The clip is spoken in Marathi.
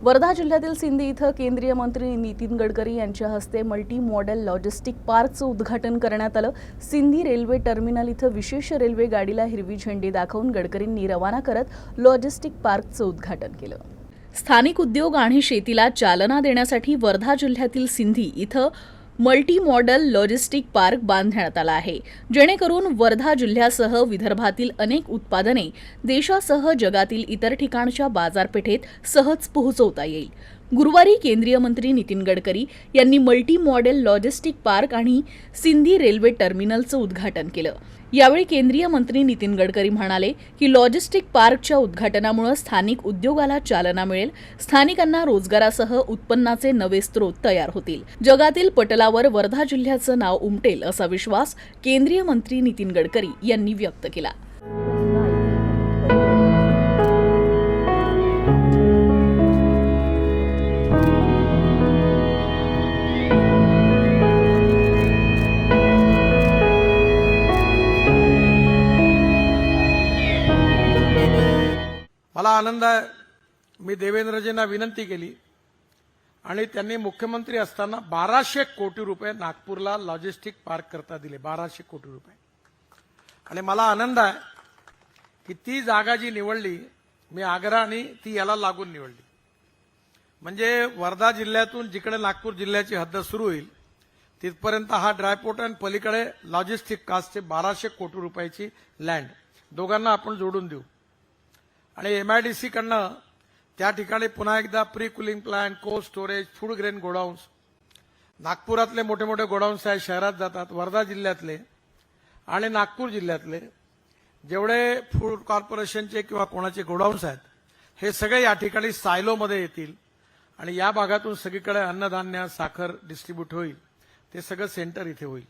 वर्धा जिल्ह्यातील सिंधी इथं केंद्रीय मंत्री नितीन गडकरी यांच्या हस्ते मल्टी मॉडेल लॉजिस्टिक पार्कचं उद्घाटन करण्यात आलं। सिंधी रेल्वे टर्मिनल इथं विशेष रेल्वे गाडीला हिरवी झेंडी दाखवून गडकरींनी रवाना करत लॉजिस्टिक पार्कचं उद्घाटन केलं। स्थानिक उद्योग आणि शेतीला चालना देण्यासाठी वर्धा जिल्ह्यातील सिंधी इथं मल्टी मॉडेल लॉजिस्टिक पार्क बांधण्यात आला आहे, जेणेकरून वर्धा जिल्ह्यासह विदर्भातील अनेक उत्पादने देशासह जगातील इतर ठिकाणच्या बाजारपेठेत सहज पोहोचवता येईल। गुरुवारी केंद्रीय मंत्री नितीन गडकरी यांनी मल्टी मॉडेल लॉजिस्टिक पार्क आणि सिंधी रेल्वे टर्मिनलचं उद्घाटन केलं। यावेळी केंद्रीय मंत्री नितीन गडकरी म्हणाले की लॉजिस्टिक पार्कच्या उद्घाटनामुळे स्थानिक उद्योगाला चालना मिळेल, स्थानिकांना रोजगारासह उत्पन्नाचे नवे स्रोत तयार होतील, जगातील पटलावर वर्धा जिल्ह्याचं नाव उमटेल असा विश्वास केंद्रीय मंत्री नितीन गडकरी यांनी व्यक्त केला। मला आनंद आहे, मी देवेंद्रजींना विनंती केली आणि त्यांनी मुख्यमंत्री असताना 1200 कोटी रुपये नागपूरला लॉजिस्टिक पार्क करता दिले। 1200 कोटी रुपये। आणि मला आनंद आहे की ती जागा जी निवडली मी आग्रा आणि ती याला लागून निवडली, म्हणजे वर्धा जिल्ह्यातून जिकडे नागपूर जिल्ह्याची हद्द सुरू होईल तिथपर्यंत हा ड्रायपोर्ट आणि पलीकडे लॉजिस्टिक कास्टचे 1200 कोटी रुपयाची लँड दोघांना आपण जोडून देऊ। आणि MIDC कडनं त्या ठिकाणी पुन्हा एकदा pre cooling plant, cold storage, food grain godowns, नागपुरातले मोठे मोठे गोडाऊन्स आहेत शहरात जातात, वर्धा जिल्ह्यातले आणि नागपूर जिल्ह्यातले जेवढे फूड कॉर्पोरेशनचे किंवा कोणाचे गोडाऊन्स आहेत हे सगळे या ठिकाणी सायलोमध्ये येतील आणि या भागातून सगळीकडे अन्नधान्य, साखर डिस्ट्रीब्यूट होईल। ते सगळं सेंटर इथे होईल।